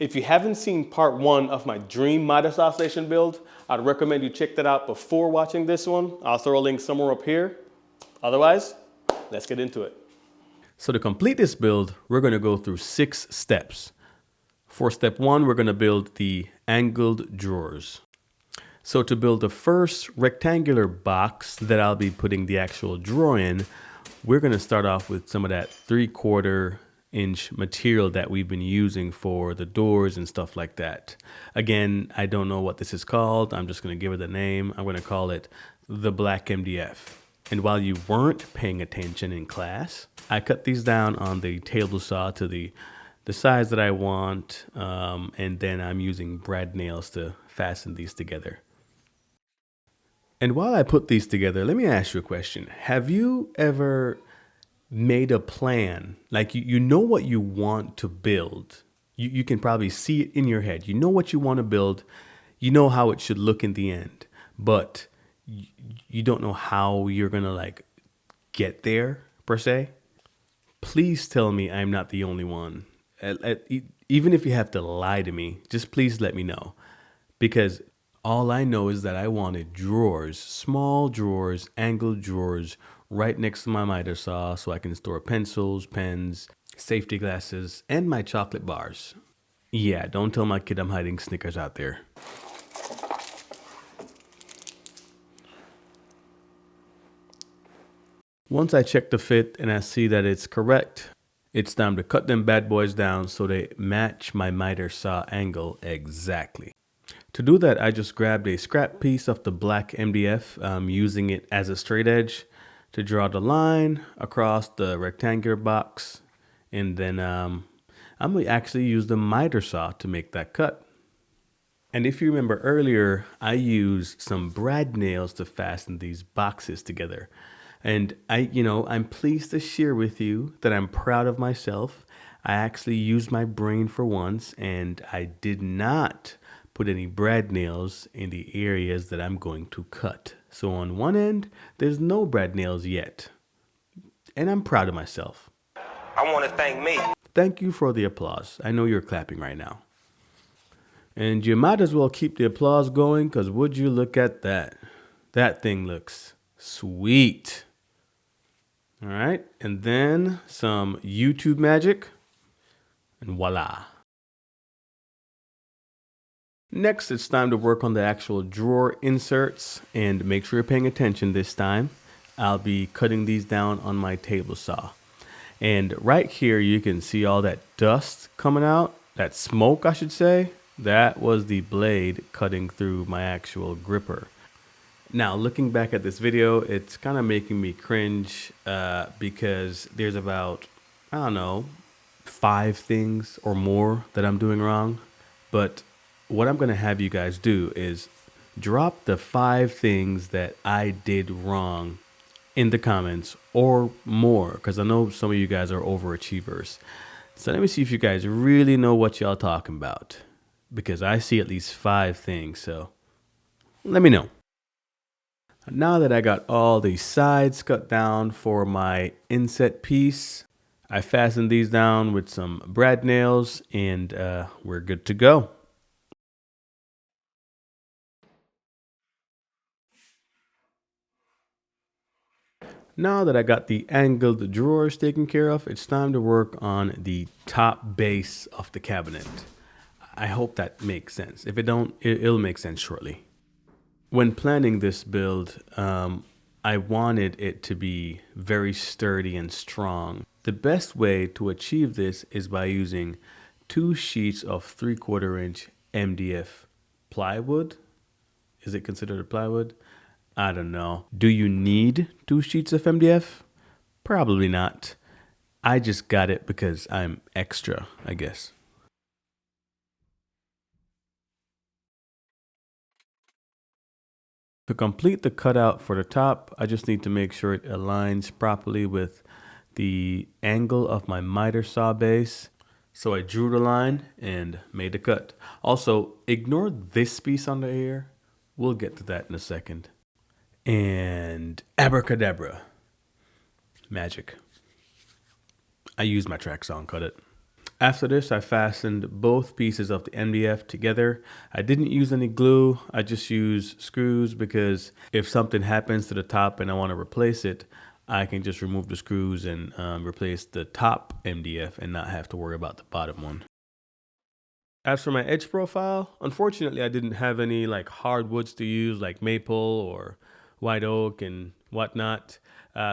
If you haven't seen part 1 of my dream miter saw station build, I'd recommend you check that out before watching this one. I'll throw a link somewhere up here. Otherwise, let's get into it. So to complete this build, we're going to go through 6 steps. For step 1, we're going to build the angled drawers. So to build the first rectangular box that I'll be putting the actual drawer in, we're going to start off with some of that 3/4 inch material that we've been using for the doors and stuff like that. Again, I don't know what this is called. I'm just going to give it a name. I'm going to call it the black MDF. And while you weren't paying attention in class, I cut these down on the table saw to the size that I want, and then I'm using brad nails to fasten these together. And while I put these together, let me ask you a question. Have you ever made a plan? Like you know what you want to build. You can probably see it in your head. You know what you want to build. You know how it should look in the end, but you don't know how you're going to like get there per se. Please tell me I'm not the only one. Even if you have to lie to me, just please let me know, because all I know is that I wanted drawers, small drawers, angled drawers right next to my miter saw so I can store pencils, pens, safety glasses, and my chocolate bars. Yeah, don't tell my kid I'm hiding Snickers out there. Once I check the fit and I see that it's correct, it's time to cut them bad boys down so they match my miter saw angle exactly. To do that, I just grabbed a scrap piece of the black MDF, using it as a straight edge to draw the line across the rectangular box. And then I'm going to actually use the miter saw to make that cut. And if you remember earlier, I used some brad nails to fasten these boxes together. And I'm pleased to share with you that I'm proud of myself. I actually used my brain for once, and I did not put any brad nails in the areas that I'm going to cut. So on one end, there's no brad nails yet. And I'm proud of myself. I want to thank me. Thank you for the applause. I know you're clapping right now. And you might as well keep the applause going, because would you look at that? That thing looks sweet. All right, and then some YouTube magic, and voila. Next, it's time to work on the actual drawer inserts, and make sure you're paying attention this time. I'll be cutting these down on my table saw. And right here, you can see all that dust coming out, that smoke, I should say. That was the blade cutting through my actual gripper. Now, looking back at this video, it's kind of making me cringe because there's about, 5 things or more that I'm doing wrong. But what I'm going to have you guys do is drop the 5 things that I did wrong in the comments or more, because I know some of you guys are overachievers. So let me see if you guys really know what y'all talking about, because I see at least 5 things. So let me know. Now that I got all the sides cut down for my inset piece, I fastened these down with some brad nails, and we're good to go. Now that I got the angled drawers taken care of, it's time to work on the top base of the cabinet. I hope that makes sense. If it don't, it'll make sense shortly. When planning this build, I wanted it to be very sturdy and strong. The best way to achieve this is by using 2 sheets of 3/4 inch MDF plywood. Is it considered a plywood? I don't know. Do you need 2 sheets of MDF? Probably not. I just got it because I'm extra, I guess. To complete the cutout for the top, I just need to make sure it aligns properly with the angle of my miter saw base. So I drew the line and made the cut. Also, ignore this piece under here. We'll get to that in a second. And abracadabra. Magic. I used my track saw and cut it. After this, I fastened both pieces of the MDF together. I didn't use any glue. I just used screws because if something happens to the top and I want to replace it, I can just remove the screws and replace the top MDF and not have to worry about the bottom one. As for my edge profile, unfortunately, I didn't have any like hardwoods to use like maple or white oak and whatnot.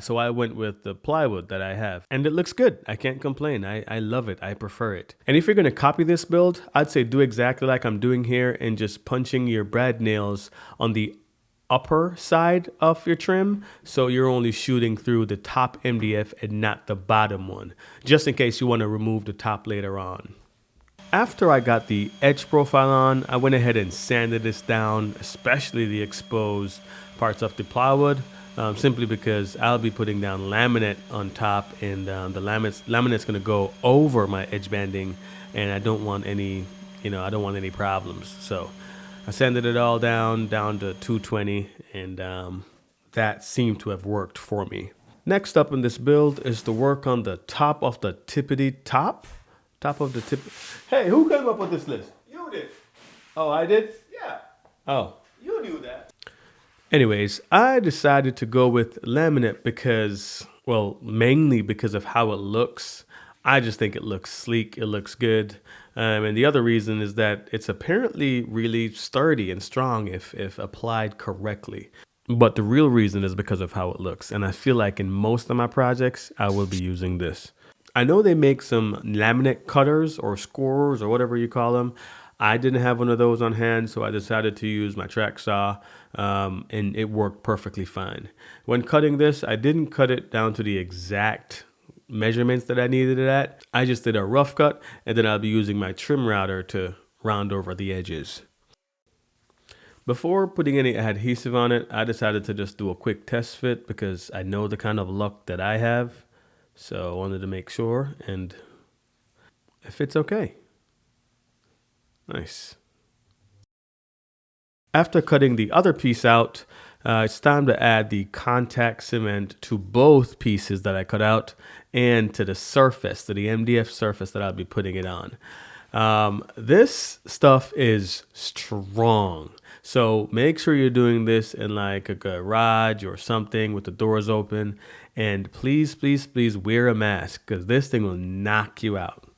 So I went with the plywood that I have and it looks good. I can't complain. I love it. I prefer it. And if you're going to copy this build, I'd say do exactly like I'm doing here and just punching your brad nails on the upper side of your trim. So you're only shooting through the top MDF and not the bottom one, just in case you want to remove the top later on. After I got the edge profile on, I went ahead and sanded this down, especially the exposed parts of the plywood, simply because I'll be putting down laminate on top, and the laminate's going to go over my edge banding, and I don't want any, I don't want any problems. So I sanded it all down to 220, and that seemed to have worked for me. Next up in this build is to work on the top of the tippity top. Top of the tip. Hey, who came up with this list? You did. Oh, I did? Yeah. Oh. You knew that. Anyways, I decided to go with laminate because, well, mainly because of how it looks. I just think it looks sleek. It looks good. And the other reason is that it's apparently really sturdy and strong if applied correctly. But the real reason is because of how it looks. And I feel like in most of my projects, I will be using this. I know they make some laminate cutters or scorers or whatever you call them. I didn't have one of those on hand, so I decided to use my track saw, and it worked perfectly fine. When cutting this, I didn't cut it down to the exact measurements that I needed it at. I just did a rough cut, and then I'll be using my trim router to round over the edges. Before putting any adhesive on it, I decided to just do a quick test fit because I know the kind of luck that I have. So I wanted to make sure, and it fits okay. Nice. After cutting the other piece out, it's time to add the contact cement to both pieces that I cut out and to the surface, to the MDF surface that I'll be putting it on. This stuff is strong. So make sure you're doing this in like a garage or something with the doors open. And please, please, please wear a mask because this thing will knock you out.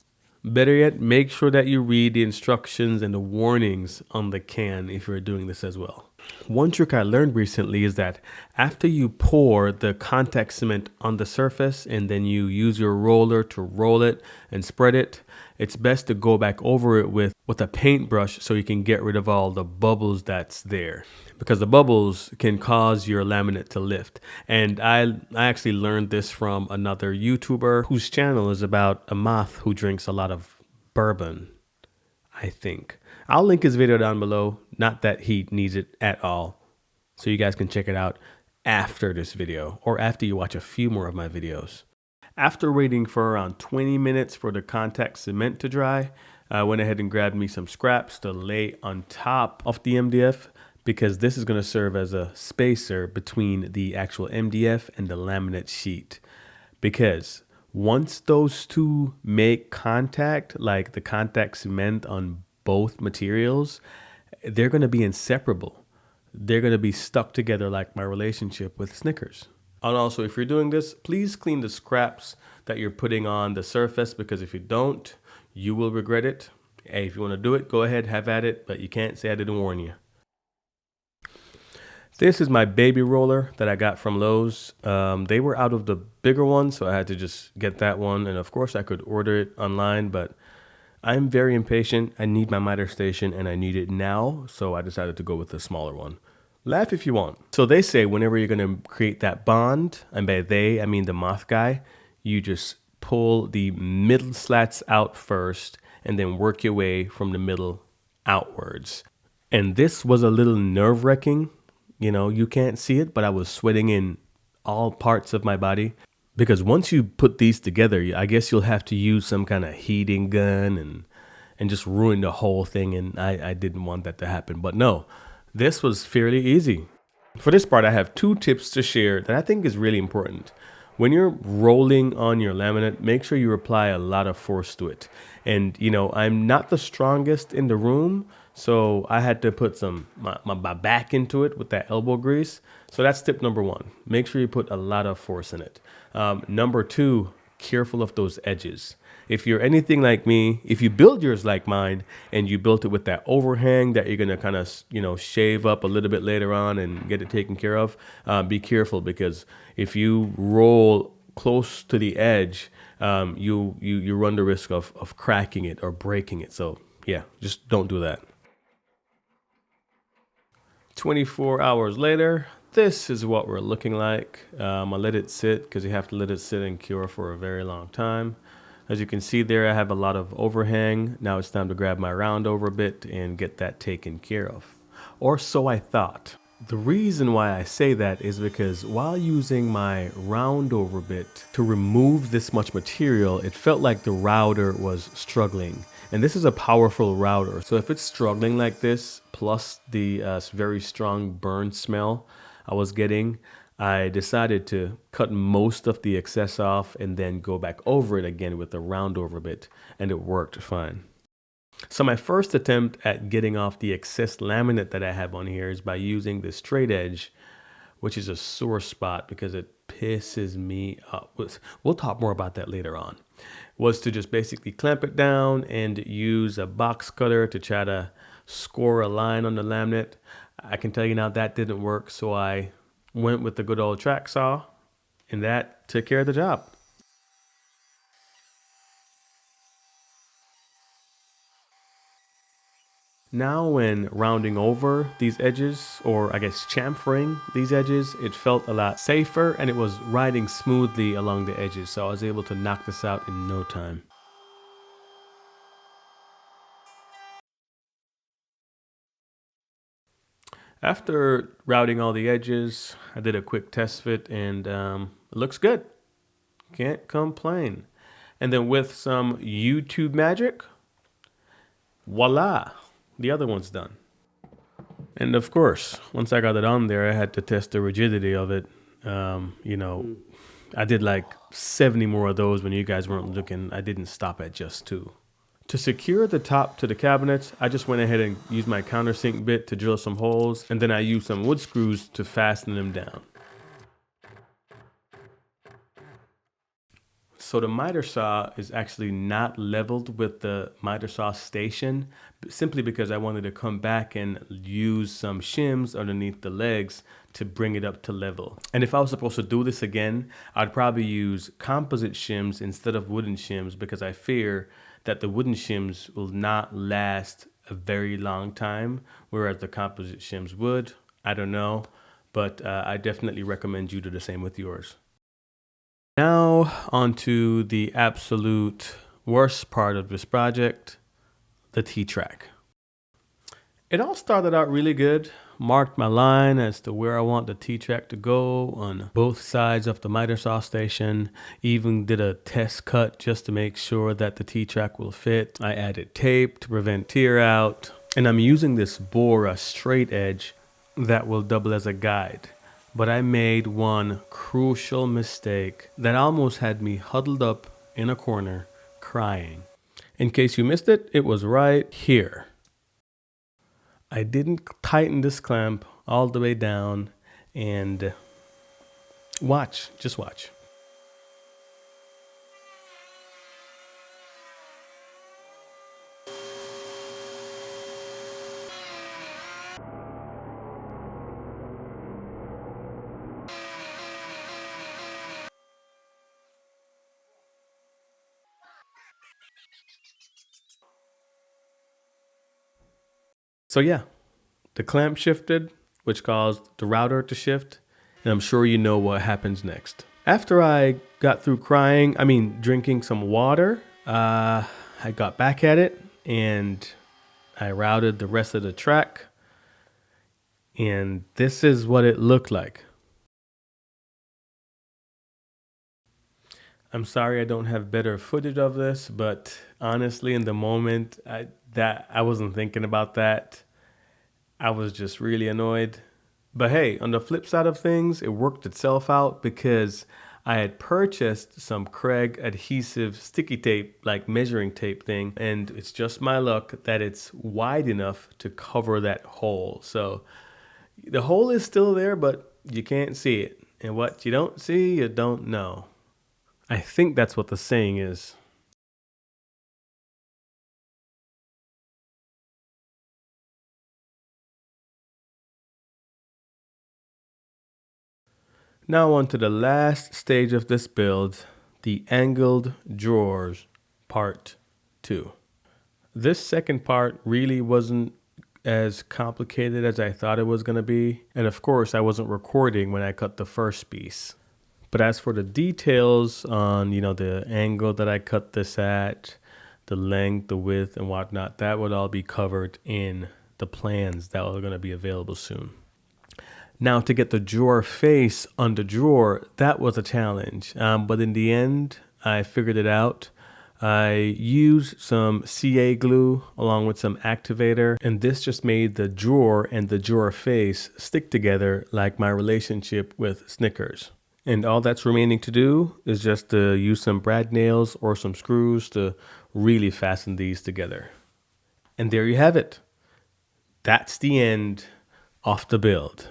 Better yet, make sure that you read the instructions and the warnings on the can if you're doing this as well. One trick I learned recently is that after you pour the contact cement on the surface and then you use your roller to roll it and spread it, it's best to go back over it with a paintbrush so you can get rid of all the bubbles that's there, because the bubbles can cause your laminate to lift. And I actually learned this from another YouTuber whose channel is about a moth who drinks a lot of bourbon, I think. I'll link his video down below. Not that he needs it at all. So you guys can check it out after this video or after you watch a few more of my videos. After waiting for around 20 minutes for the contact cement to dry, I went ahead and grabbed me some scraps to lay on top of the MDF because this is going to serve as a spacer between the actual MDF and the laminate sheet. Because once those two make contact, like the contact cement on both materials, they're going to be inseparable. They're going to be stuck together like my relationship with Snickers. And also, if you're doing this, please clean the scraps that you're putting on the surface, because if you don't, you will regret it. Hey, if you want to do it, go ahead, have at it, but you can't say I didn't warn you. This is my baby roller that I got from Lowe's. They were out of the bigger one, so I had to just get that one. And of course, I could order it online, but I'm very impatient. I need my miter station and I need it now, so I decided to go with the smaller one. Laugh if you want. So they say whenever you're going to create that bond, and by they, I mean the moth guy, you just pull the middle slats out first and then work your way from the middle outwards. And this was a little nerve-wracking. You know, you can't see it, but I was sweating in all parts of my body. Because once you put these together, I guess you'll have to use some kind of heating gun and just ruin the whole thing. And I didn't want that to happen. But no, this was fairly easy. For this part, I have two tips to share that I think is really important. When you're rolling on your laminate, make sure you apply a lot of force to it. And I'm not the strongest in the room, so I had to put my back into it with that elbow grease. So that's tip number one. Make sure you put a lot of force in it. Number two, careful of those edges. If you're anything like me, if you build yours like mine and you built it with that overhang that you're gonna kind of shave up a little bit later on and get it taken care of, be careful, because if you roll close to the edge, you run the risk of cracking it or breaking it. So yeah, just don't do that. 24 hours later, this is what we're looking like. I let it sit because you have to let it sit and cure for a very long time. As you can see there, I have a lot of overhang. Now it's time to grab my round over bit and get that taken care of. Or so I thought. The reason why I say that is because while using my round over bit to remove this much material, it felt like the router was struggling. And this is a powerful router. So if it's struggling like this, plus the very strong burn smell I was getting, I decided to cut most of the excess off and then go back over it again with the round over bit, and it worked fine. So my first attempt at getting off the excess laminate that I have on here is by using this straight edge, which is a sore spot because it pisses me off. We'll talk more about that later on. Was to just basically clamp it down and use a box cutter to try to score a line on the laminate. I can tell you now that didn't work, so I went with the good old track saw, and that took care of the job. Now when rounding over these edges, or I guess chamfering these edges, it felt a lot safer and it was riding smoothly along the edges, so I was able to knock this out in no time. After routing all the edges, I did a quick test fit and it looks good. Can't complain. And then with some YouTube magic, voila, the other one's done. And of course, once I got it on there, I had to test the rigidity of it. I did like 70 more of those when you guys weren't looking. I didn't stop at just 2. To secure the top to the cabinets, I just went ahead and used my countersink bit to drill some holes, and then I used some wood screws to fasten them down. So the miter saw is actually not leveled with the miter saw station, simply because I wanted to come back and use some shims underneath the legs to bring it up to level. And if I was supposed to do this again, I'd probably use composite shims instead of wooden shims, because I fear that the wooden shims will not last a very long time, whereas the composite shims would. I don't know, but I definitely recommend you do the same with yours. Now on to the absolute worst part of this project, the T-track. It all started out really good. Marked my line as to where I want the T-track to go on both sides of the miter saw station. Even did a test cut just to make sure that the T-track will fit. I added tape to prevent tear out. And I'm using this Bora straight edge that will double as a guide. But I made one crucial mistake that almost had me huddled up in a corner crying. In case you missed it, it was right here. I didn't tighten this clamp all the way down, and just watch. So yeah, the clamp shifted, which caused the router to shift, and I'm sure you know what happens next. After I got through drinking some water, I got back at it and I routed the rest of the track, and this is what it looked like. I'm sorry I don't have better footage of this, but honestly, in the moment, I wasn't thinking about that. I was just really annoyed. But hey, on the flip side of things, it worked itself out because I had purchased some Craig adhesive sticky tape, like measuring tape thing, and it's just my luck that it's wide enough to cover that hole. So the hole is still there, but you can't see it. And what you don't see, you don't know. I think that's what the saying is. Now on to the last stage of this build, the angled drawers, part 2. This second part really wasn't as complicated as I thought it was going to be. And of course, I wasn't recording when I cut the first piece. But as for the details on, the angle that I cut this at, the length, the width, and whatnot, that would all be covered in the plans that are going to be available soon. Now, to get the drawer face on the drawer, that was a challenge. But in the end, I figured it out. I used some CA glue along with some activator, and this just made the drawer and the drawer face stick together like my relationship with Snickers. And all that's remaining to do is just to use some brad nails or some screws to really fasten these together. And there you have it. That's the end of the build.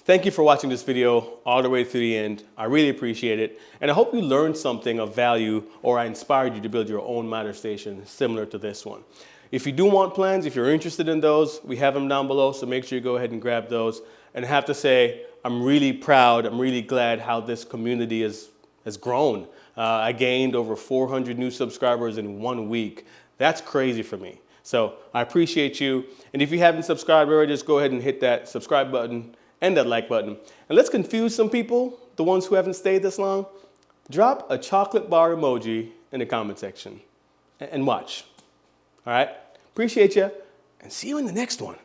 Thank you for watching this video all the way to the end. I really appreciate it. And I hope you learned something of value, or I inspired you to build your own miter station similar to this one. If you do want plans, if you're interested in those, we have them down below, so make sure you go ahead and grab those. And I have to say, I'm really proud, I'm really glad how this community has grown. I gained over 400 new subscribers in 1 week. That's crazy for me. So I appreciate you. And if you haven't subscribed already, just go ahead and hit that subscribe button and that like button. And let's confuse some people, the ones who haven't stayed this long. Drop a chocolate bar emoji in the comment section and watch. All right? Appreciate you, and see you in the next one.